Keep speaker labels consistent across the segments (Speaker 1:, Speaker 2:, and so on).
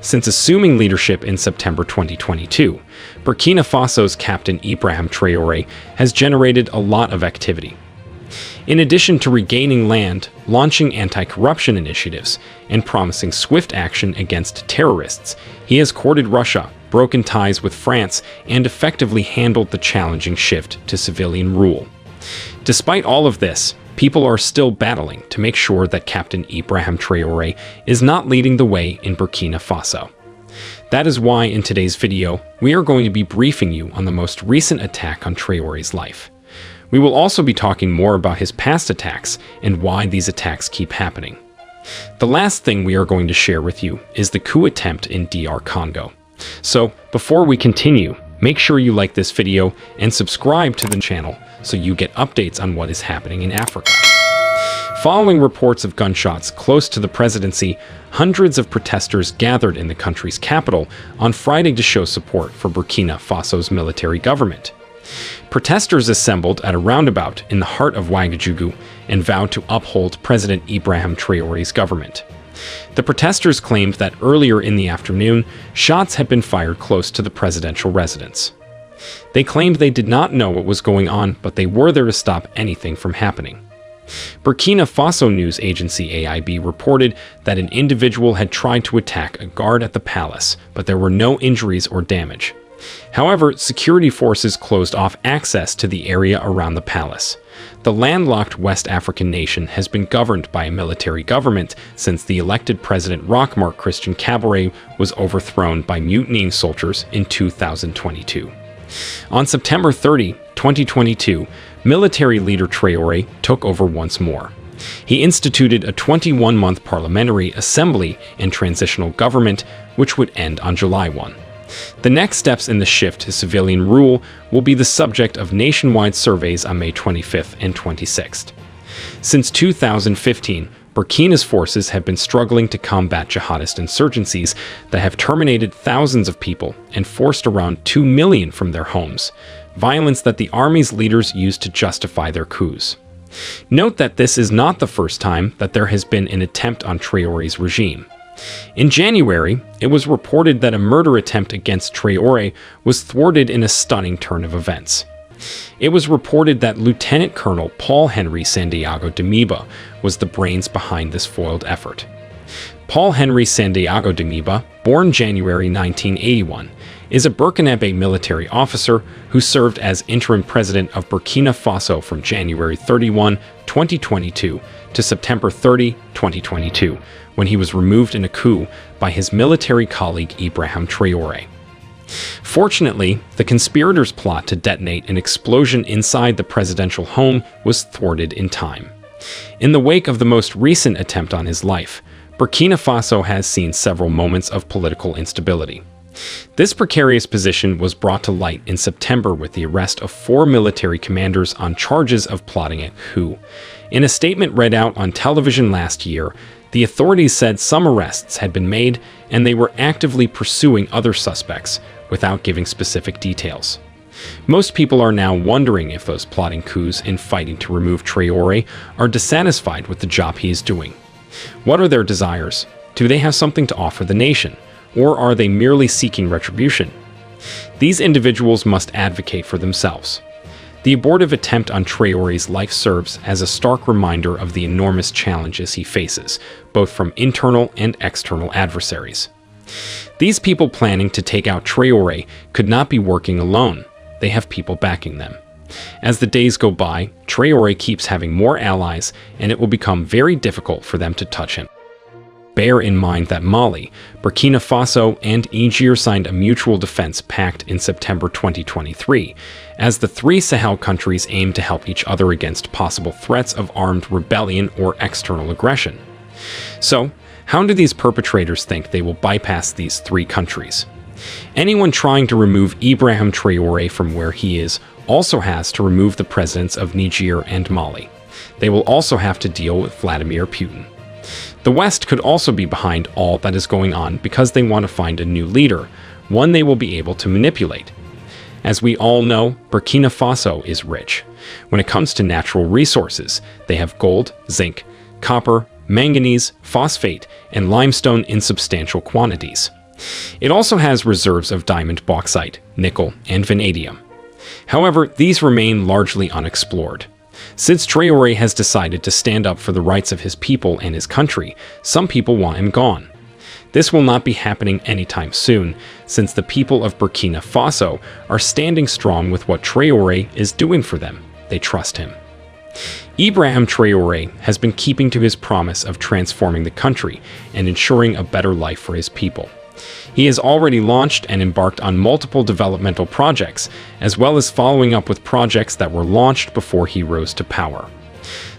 Speaker 1: Since assuming leadership in September 2022, Burkina Faso's Captain Ibrahim Traoré has generated a lot of activity. In addition to regaining land, launching anti-corruption initiatives, and promising swift action against terrorists, he has courted Russia, broken ties with France, and effectively handled the challenging shift to civilian rule. Despite all of this, people are still battling to make sure that Captain Ibrahim Traoré is not leading the way in Burkina Faso. That is why in today's video, we are going to be briefing you on the most recent attack on Traoré's life. We will also be talking more about his past attacks and why these attacks keep happening. The last thing we are going to share with you is the coup attempt in DR Congo. So, before we continue, make sure you like this video and subscribe to the channel so you get updates on what is happening in Africa. Following reports of gunshots close to the presidency, hundreds of protesters gathered in the country's capital on Friday to show support for Burkina Faso's military government. Protesters assembled at a roundabout in the heart of Ouagadougou and vowed to uphold President Ibrahim Traoré's government. The protesters claimed that earlier in the afternoon, shots had been fired close to the presidential residence. They claimed they did not know what was going on, but they were there to stop anything from happening. Burkina Faso news agency AIB reported that an individual had tried to attack a guard at the palace, but there were no injuries or damage. However, security forces closed off access to the area around the palace. The landlocked West African nation has been governed by a military government since the elected President Roch-Marc Christian Kabore was overthrown by mutinying soldiers in 2022. On September 30, 2022, military leader Traoré took over once more. He instituted a 21-month parliamentary assembly and transitional government, which would end on July 1. The next steps in the shift to civilian rule will be the subject of nationwide surveys on May 25th and 26th. Since 2015, Burkina's forces have been struggling to combat jihadist insurgencies that have terminated thousands of people and forced around 2 million from their homes, violence that the army's leaders used to justify their coups. Note that this is not the first time that there has been an attempt on Traoré's regime. In January, it was reported that a murder attempt against Traoré was thwarted in a stunning turn of events. It was reported that Lieutenant Colonel Paul-Henri Santiago Damiba was the brains behind this foiled effort. Paul-Henri Santiago Damiba, born January 1981, is a Burkinabe military officer who served as interim president of Burkina Faso from January 31, 2022 to September 30, 2022, when he was removed in a coup by his military colleague Ibrahim Traoré. Fortunately, the conspirators' plot to detonate an explosion inside the presidential home was thwarted in time. In the wake of the most recent attempt on his life, Burkina Faso has seen several moments of political instability. This precarious position was brought to light in September with the arrest of 4 military commanders on charges of plotting a coup. In a statement read out on television last year, the authorities said some arrests had been made and they were actively pursuing other suspects without giving specific details. Most people are now wondering if those plotting coups and fighting to remove Traoré are dissatisfied with the job he is doing. What are their desires? Do they have something to offer the nation? Or are they merely seeking retribution? These individuals must advocate for themselves. The abortive attempt on Traoré's life serves as a stark reminder of the enormous challenges he faces, both from internal and external adversaries. These people planning to take out Traoré could not be working alone. They have people backing them. As the days go by, Traoré keeps having more allies, and it will become very difficult for them to touch him. Bear in mind that Mali, Burkina Faso, and Niger signed a mutual defense pact in September 2023, as the 3 Sahel countries aim to help each other against possible threats of armed rebellion or external aggression. So, how do these perpetrators think they will bypass these 3 countries? Anyone trying to remove Ibrahim Traoré from where he is also has to remove the presidents of Niger and Mali. They will also have to deal with Vladimir Putin. The West could also be behind all that is going on because they want to find a new leader, one they will be able to manipulate. As we all know, Burkina Faso is rich. When it comes to natural resources, they have gold, zinc, copper, manganese, phosphate, and limestone in substantial quantities. It also has reserves of diamond bauxite, nickel, and vanadium. However, these remain largely unexplored. Since Traoré has decided to stand up for the rights of his people and his country, some people want him gone. This will not be happening anytime soon, since the people of Burkina Faso are standing strong with what Traoré is doing for them. They trust him. Ibrahim Traoré has been keeping to his promise of transforming the country and ensuring a better life for his people. He has already launched and embarked on multiple developmental projects, as well as following up with projects that were launched before he rose to power.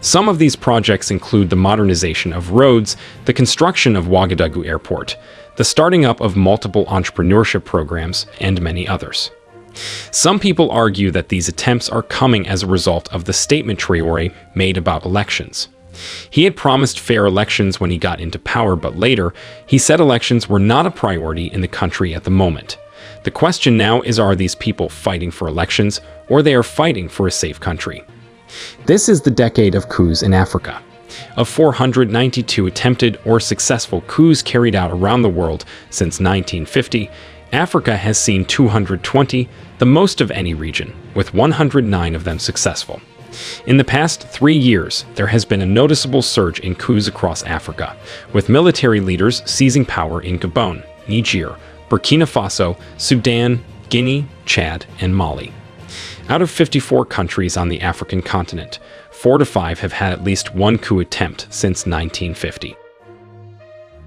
Speaker 1: Some of these projects include the modernization of roads, the construction of Ouagadougou Airport, the starting up of multiple entrepreneurship programs, and many others. Some people argue that these attempts are coming as a result of the statement Traoré made about elections. He had promised fair elections when he got into power, but later, he said elections were not a priority in the country at the moment. The question now is, are these people fighting for elections, or they are fighting for a safe country? This is the decade of coups in Africa. Of 492 attempted or successful coups carried out around the world since 1950, Africa has seen 220, the most of any region, with 109 of them successful. In the past 3 years, there has been a noticeable surge in coups across Africa, with military leaders seizing power in Gabon, Niger, Burkina Faso, Sudan, Guinea, Chad, and Mali. Out of 54 countries on the African continent, 4 to 5 have had at least one coup attempt since 1950.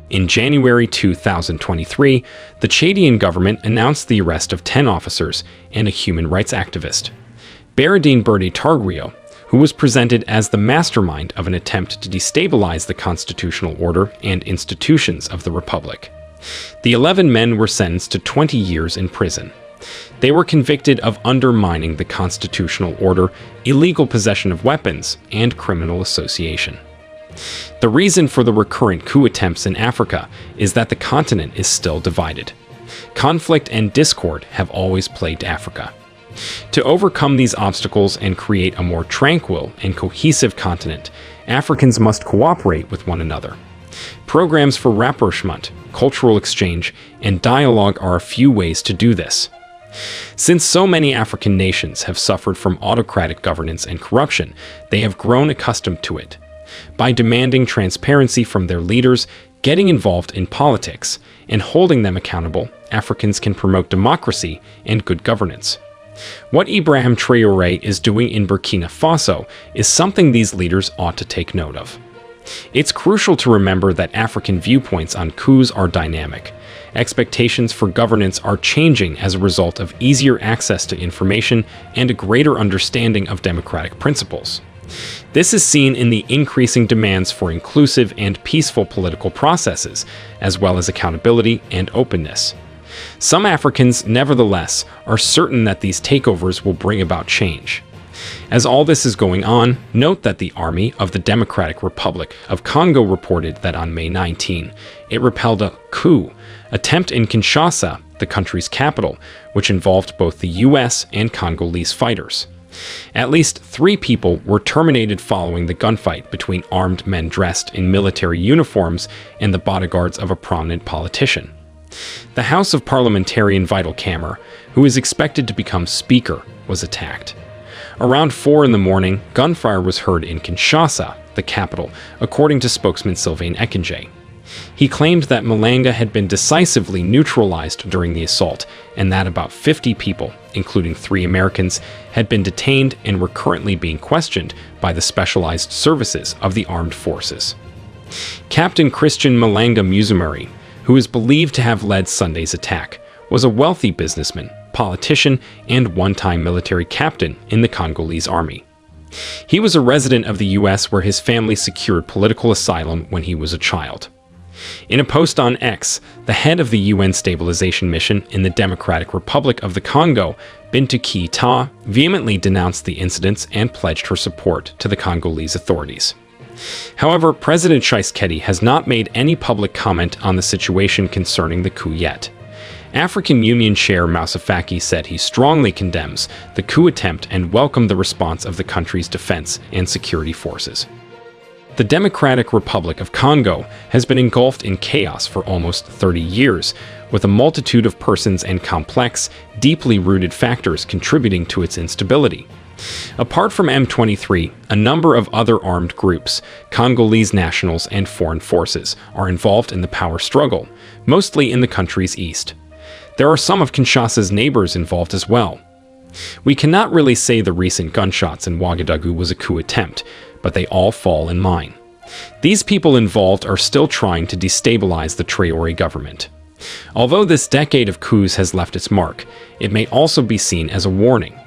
Speaker 1: In January 2023, the Chadian government announced the arrest of 10 officers and a human rights activist. Baradine Berde Targrio, who was presented as the mastermind of an attempt to destabilize the constitutional order and institutions of the Republic. The 11 men were sentenced to 20 years in prison. They were convicted of undermining the constitutional order, illegal possession of weapons, and criminal association. The reason for the recurrent coup attempts in Africa is that the continent is still divided. Conflict and discord have always plagued Africa. To overcome these obstacles and create a more tranquil and cohesive continent, Africans must cooperate with one another. Programs for rapprochement, cultural exchange, and dialogue are a few ways to do this. Since so many African nations have suffered from autocratic governance and corruption, they have grown accustomed to it. By demanding transparency from their leaders, getting involved in politics, and holding them accountable, Africans can promote democracy and good governance. What Ibrahim Traoré is doing in Burkina Faso is something these leaders ought to take note of. It's crucial to remember that African viewpoints on coups are dynamic. Expectations for governance are changing as a result of easier access to information and a greater understanding of democratic principles. This is seen in the increasing demands for inclusive and peaceful political processes, as well as accountability and openness. Some Africans, nevertheless, are certain that these takeovers will bring about change. As all this is going on, note that the Army of the Democratic Republic of Congo reported that on May 19, it repelled a coup attempt in Kinshasa, the country's capital, which involved both the US and Congolese fighters. At least 3 people were terminated following the gunfight between armed men dressed in military uniforms and the bodyguards of a prominent politician. The House of Parliamentarian Vital Camera, who is expected to become Speaker, was attacked. Around 4 in the morning, gunfire was heard in Kinshasa, the capital, according to spokesman Sylvain Ekenge. He claimed that Malanga had been decisively neutralized during the assault and that about 50 people, including 3 Americans, had been detained and were currently being questioned by the specialized services of the armed forces. Captain Christian Malanga Muzamuri, who is believed to have led Sunday's attack, was a wealthy businessman, politician, and one-time military captain in the Congolese army. He was a resident of the US where his family secured political asylum when he was a child. In a post on X, the head of the UN stabilization mission in the Democratic Republic of the Congo, Bintou Keita, vehemently denounced the incidents and pledged her support to the Congolese authorities. However, President Tshisekedi has not made any public comment on the situation concerning the coup yet. African Union Chair Moussa Faki said he strongly condemns the coup attempt and welcomed the response of the country's defense and security forces. The Democratic Republic of Congo has been engulfed in chaos for almost 30 years, with a multitude of persons and complex, deeply rooted factors contributing to its instability. Apart from M23, a number of other armed groups, Congolese nationals and foreign forces, are involved in the power struggle, mostly in the country's east. There are some of Kinshasa's neighbors involved as well. We cannot really say the recent gunshots in Ouagadougou was a coup attempt, but they all fall in line. These people involved are still trying to destabilize the Traoré government. Although this decade of coups has left its mark, it may also be seen as a warning.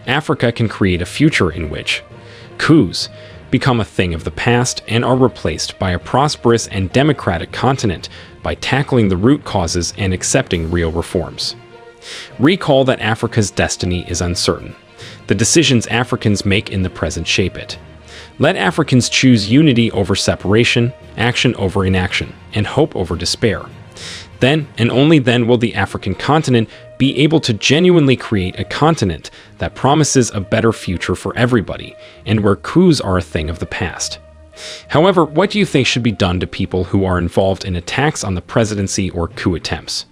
Speaker 1: Africa can create a future in which coups become a thing of the past and are replaced by a prosperous and democratic continent by tackling the root causes and accepting real reforms. Recall that Africa's destiny is uncertain. The decisions Africans make in the present shape it. Let Africans choose unity over separation, action over inaction, and hope over despair. Then, and only then, will the African continent be able to genuinely create a continent that promises a better future for everybody, and where coups are a thing of the past. However, what do you think should be done to people who are involved in attacks on the presidency or coup attempts?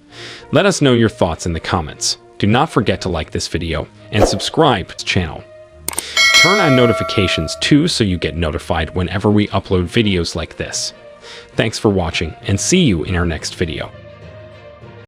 Speaker 1: Let us know your thoughts in the comments. Do not forget to like this video and subscribe to the channel. Turn on notifications too so you get notified whenever we upload videos like this. Thanks for watching and see you in our next video.